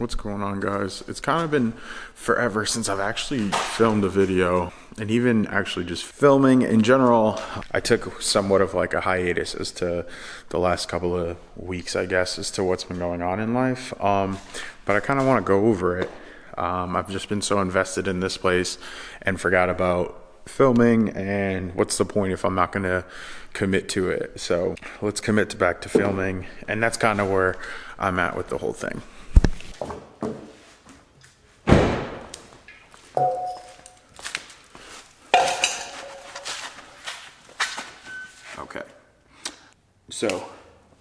What's going on, guys? It's kind of been forever since I've actually filmed a video, and even actually just filming in general. I took somewhat of like a hiatus as to the last couple of weeks, I guess, as to what's been going on in life. But I kind of want to go over it. I've just been so invested in this place and forgot about filming, and what's the point if I'm not going to commit to it? So let's commit back to filming, and that's kind of where I'm at with the whole thing. Okay, so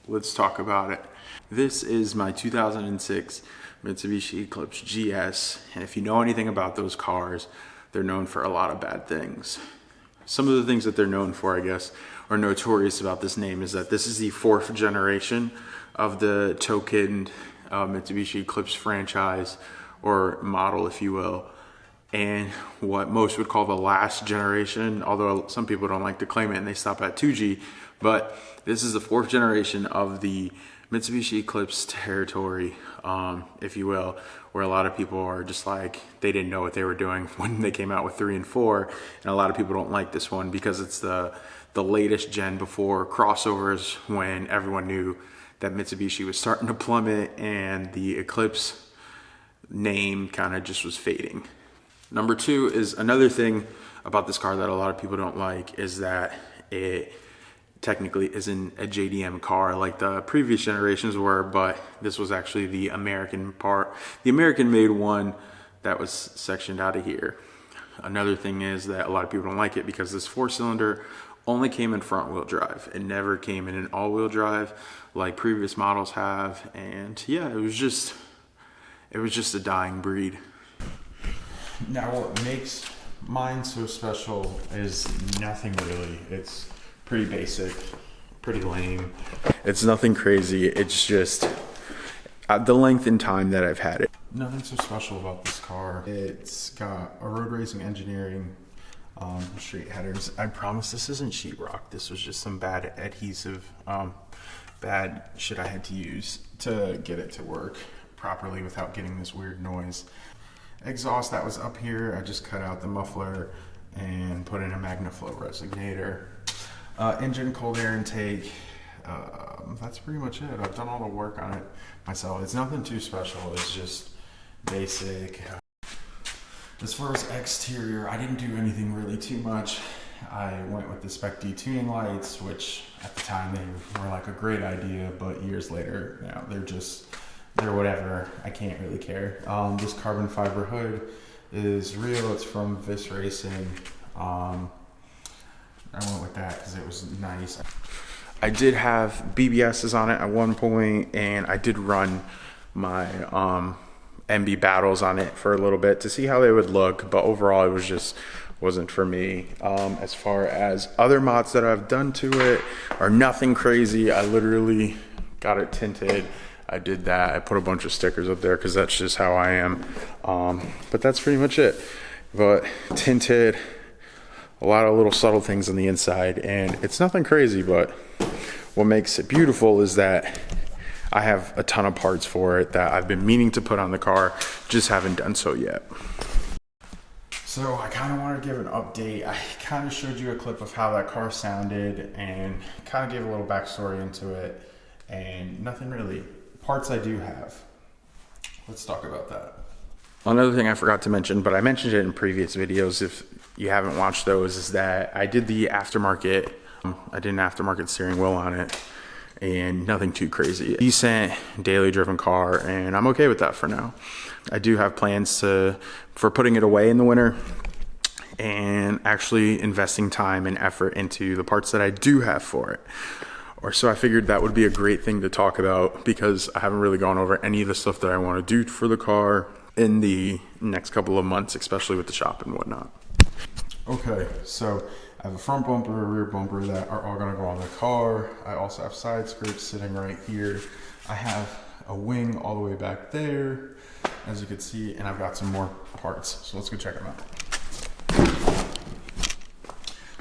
let's talk about it. This is my 2006 Mitsubishi Eclipse GS, and if you know anything about those cars, they're known for a lot of bad things. Some of the things that they're known for, I guess, or notorious about this name, is that this is the 4th generation of the tokened Mitsubishi Eclipse franchise, or model, if you will, and what most would call the last generation, although some people don't like to claim it and they stop at 2G, but this is the 4th generation of the Mitsubishi Eclipse territory, if you will, where a lot of people are just like, they didn't know what they were doing when they came out with 3 and 4, and a lot of people don't like this one because it's the latest gen before crossovers, when everyone knew that Mitsubishi was starting to plummet and the Eclipse name kind of just was fading. Number 2 is another thing about this car that a lot of people don't like, is that it technically isn't a JDM car like the previous generations were, but this was actually the American part, the American made one that was sectioned out of here. Another thing is that a lot of people don't like it because this 4-cylinder only came in front wheel drive. It never came in an all-wheel drive like previous models have, and yeah, it was just a dying breed. Now what makes mine so special is nothing really. It's pretty basic, pretty lame. It's nothing crazy. It's just the length and time that I've had it. Nothing so special about this car. It's got a road racing engineering straight headers. I promise this isn't sheetrock. This was just some bad adhesive, bad shit I had to use to get it to work properly without getting this weird noise. Exhaust that was up here, I just cut out the muffler and put in a MagnaFlow resignator. Engine cold air intake, that's pretty much it. I've done all the work on it myself. It's nothing too special, it's just basic. As far as exterior, I didn't do anything really too much. I went with the Spec D tuning lights, which at the time they were like a great idea, but years later, you know, they're whatever. I can't really care. This carbon fiber hood is real. It's from Vis Racing. I went with that because it was nice. I did have BBSs on it at one point, and I did run my MB battles on it for a little bit to see how they would look, but overall it wasn't for me. As far as other mods that I've done to it are nothing crazy. I literally got it tinted. I did that. I put a bunch of stickers up there because that's just how I am. But that's pretty much it. But tinted, a lot of little subtle things on the inside, and it's nothing crazy, but what makes it beautiful is that I have a ton of parts for it that I've been meaning to put on the car, just haven't done so yet. So I kind of want to give an update. I kind of showed you a clip of how that car sounded and kind of gave a little backstory into it, and nothing really. Parts I do have. Let's talk about that. Another thing I forgot to mention, but I mentioned it in previous videos if you haven't watched those, is that I did the aftermarket. I did an aftermarket steering wheel on it, and nothing too crazy. Decent daily driven car, and I'm okay with that for now. I do have plans for putting it away in the winter and actually investing time and effort into the parts that I do have for it. Or so I figured that would be a great thing to talk about, because I haven't really gone over any of the stuff that I want to do for the car in the next couple of months, especially with the shop and whatnot. Okay, so I have a front bumper, a rear bumper that are all going to go on the car. I also have side skirts sitting right here. I have a wing all the way back there, as you can see, and I've got some more parts. So let's go check them out.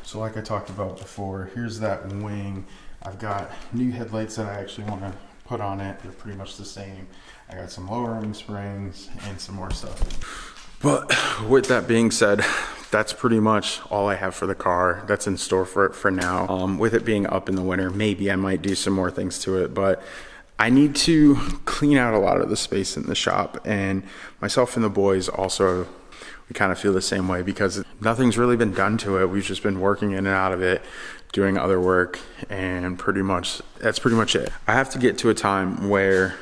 So like I talked about before, here's that wing. I've got new headlights that I actually want to put on it. They're pretty much the same. I got some lowering springs and some more stuff. But with that being said, that's pretty much all I have for the car. That's in store for it for now. With it being up in the winter, maybe I might do some more things to it, but I need to clean out a lot of the space in the shop, and myself and the boys also, we kind of feel the same way because nothing's really been done to it. We've just been working in and out of it, doing other work, and that's pretty much it. I have to get to a time where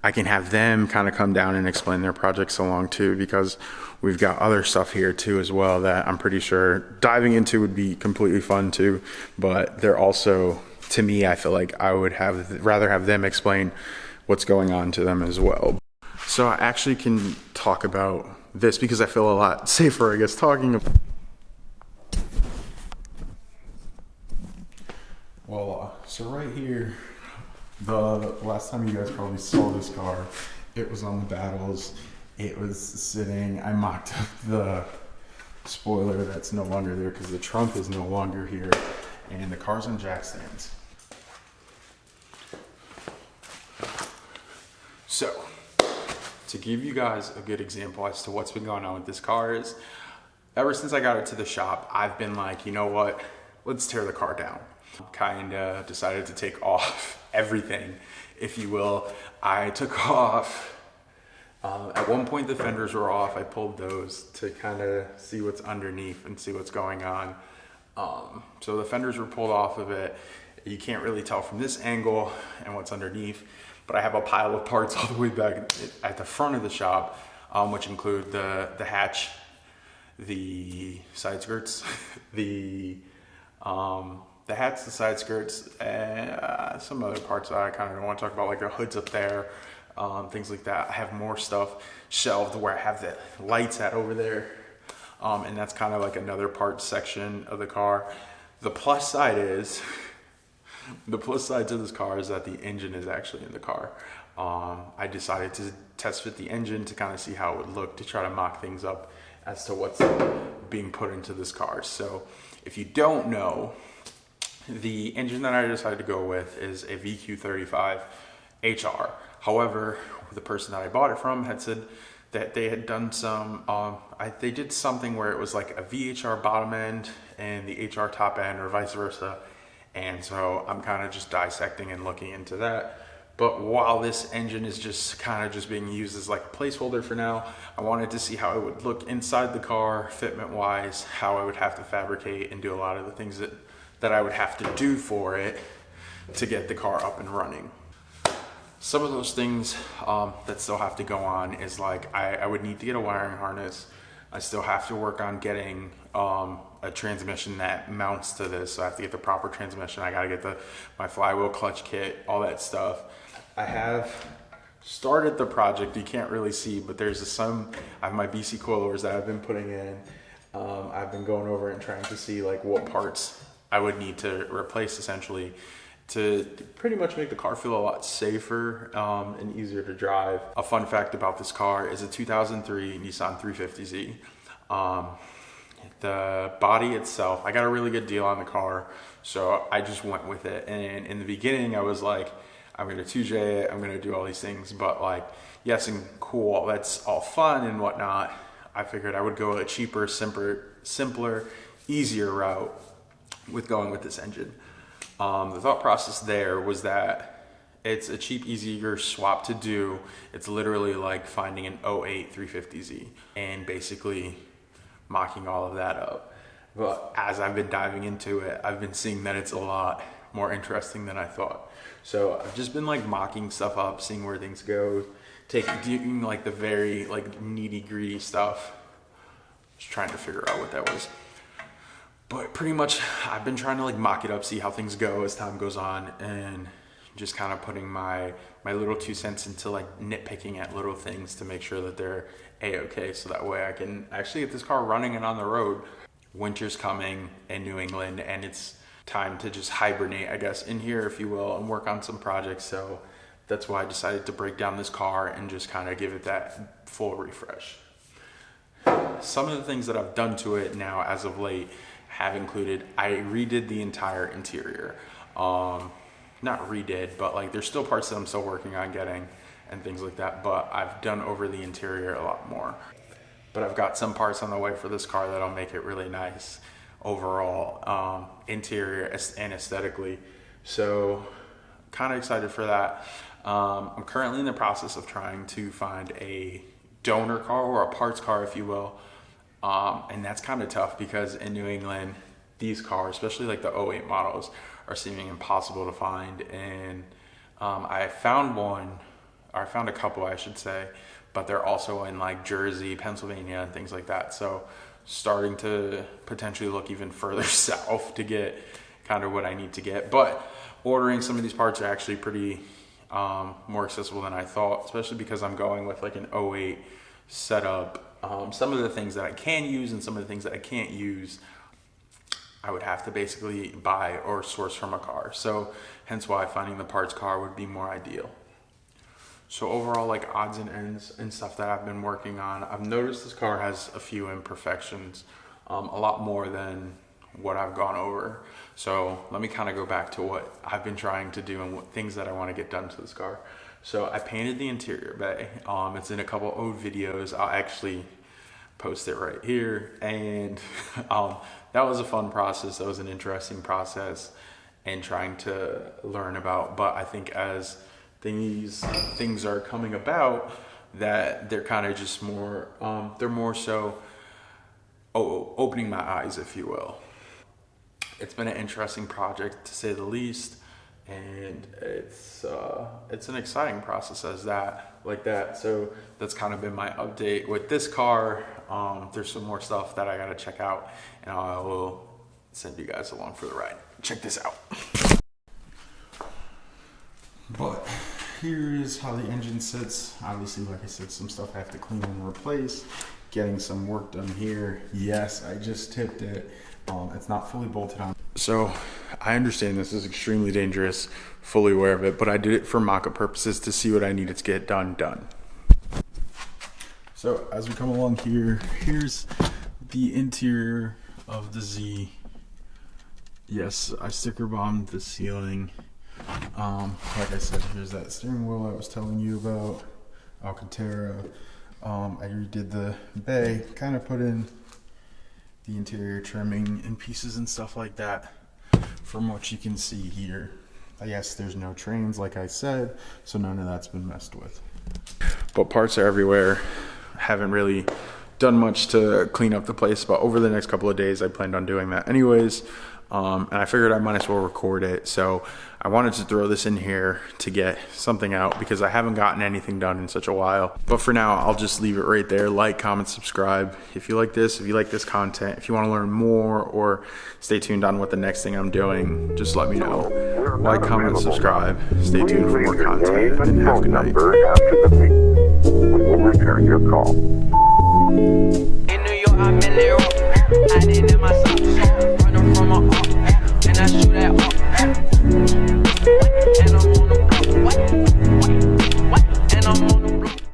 I can have them kind of come down and explain their projects along too, because we've got other stuff here too as well that I'm pretty sure diving into would be completely fun too, but they're also, to me, I feel like I would rather have them explain what's going on to them as well. So I actually can talk about this because I feel a lot safer, I guess, talking about. Voila. So right here, the last time you guys probably saw this car, it was on the battles. It was sitting, I mocked up the spoiler that's no longer there because the trunk is no longer here, and the car's on jack stands. So, to give you guys a good example as to what's been going on with this car is, ever since I got it to the shop, I've been like, you know what, let's tear the car down. Kinda decided to take off everything, if you will. I took off, at one point the fenders were off. I pulled those to kind of see what's underneath and see what's going on. So the fenders were pulled off of it. You can't really tell from this angle and what's underneath, but I have a pile of parts all the way back at the front of the shop, which include the hatch, the side skirts, the hats, the side skirts, and some other parts that I kind of don't want to talk about, like the hoods up there, things like that. I have more stuff shelved where I have the lights at over there, and that's kind of like another part section of the car. The plus side to this car is that the engine is actually in the car. I decided to test fit the engine to kind of see how it would look, to try to mock things up as to what's being put into this car. So if you don't know, the engine that I decided to go with is a VQ35 HR. However, the person that I bought it from had said that they had done some, they did something where it was like a VHR bottom end and the HR top end, or vice versa. And so I'm kind of just dissecting and looking into that. But while this engine is just kind of just being used as like a placeholder for now, I wanted to see how it would look inside the car, fitment wise, how I would have to fabricate and do a lot of the things that I would have to do for it to get the car up and running. Some of those things that still have to go on is like, I would need to get a wiring harness. I still have to work on getting a transmission that mounts to this. So I have to get the proper transmission. I gotta get my flywheel clutch kit, all that stuff. I have started the project. You can't really see, but I have my BC coilovers that I've been putting in. I've been going over and trying to see like what parts I would need to replace essentially to pretty much make the car feel a lot safer and easier to drive. A fun fact about this car is a 2003 Nissan 350Z. The body itself, I got a really good deal on the car, so I just went with it. And in the beginning, I was like, I'm gonna 2J it, I'm gonna do all these things, but like, yes and cool, that's all fun and whatnot. I figured I would go a cheaper, simpler, easier route with going with this engine. The thought process there was that it's a cheap, easier swap to do. It's literally like finding an 08 350Z and basically mocking all of that up. But as I've been diving into it, I've been seeing that it's a lot more interesting than I thought. So I've just been like mocking stuff up, seeing where things go, doing like the very like nitty gritty stuff, just trying to figure out what that was. But pretty much I've been trying to like mock it up, see how things go as time goes on, and just kind of putting my little 2 cents into like nitpicking at little things to make sure that they're a-okay, so that way I can actually get this car running and on the road. Winter's coming in New England, and it's time to just hibernate, I guess, in here, if you will, and work on some projects. So that's why I decided to break down this car and just kind of give it that full refresh. Some of the things that I've done to it now as of late have included, I redid the entire interior. not redid, but like there's still parts that I'm still working on getting and things like that, but I've done over the interior a lot more. But I've got some parts on the way for this car that'll make it really nice overall, interior and aesthetically. So kind of excited for that. I'm currently in the process of trying to find a donor car, or a parts car, if you will. And that's kind of tough because in New England, these cars, especially like the '08 models, are seeming impossible to find. And I found one, or I found a couple, I should say, but they're also in like Jersey, Pennsylvania, and things like that. So starting to potentially look even further south to get kind of what I need to get. But ordering some of these parts are actually pretty more accessible than I thought, especially because I'm going with like an '08 setup. Some of the things that I can use and some of the things that I can't use, I would have to basically buy or source from a car. So hence why finding the parts car would be more ideal. So overall, like odds and ends and stuff that I've been working on, I've noticed this car has a few imperfections, a lot more than what I've gone over. So let me kind of go back to what I've been trying to do and what things that I want to get done to this car. So I painted the interior bay. It's in a couple old videos. I'll actually post it right here. And that was a fun process. That was an interesting process and trying to learn about. But I think as these things are coming about, that they're kind of just more, they're more so opening my eyes, if you will. It's been an interesting project to say the least, and it's an exciting process as that. So that's kind of been my update with this car. There's some more stuff that I gotta check out, and I will send you guys along for the ride. Check this out. But here is how the engine sits. Obviously, like I said, some stuff I have to clean and replace. Getting some work done here. Yes, I just tipped it. It's not fully bolted on. So I understand this is extremely dangerous, fully aware of it, but I did it for mock-up purposes to see what I needed to get done. So as we come along here, here's the interior of the Z. Yes, I sticker bombed the ceiling. Like I said, here's that steering wheel I was telling you about, Alcantara. I redid the bay, kind of put in the interior trimming and pieces and stuff like that. From what you can see here, yes, there's no trains, like I said, so none of that's been messed with. But parts are everywhere. Haven't really done much to clean up the place, but over the next couple of days, I planned on doing that anyways. And I figured I might as well record it. So I wanted to throw this in here to get something out because I haven't gotten anything done in such a while. But for now, I'll just leave it right there. Like, comment, subscribe. If you like this, content, if you want to learn more or stay tuned on what the next thing I'm doing, just let me know. Like, comment, subscribe. Stay tuned for more content, and have a good night. We will return your call. In New York, I'm in there.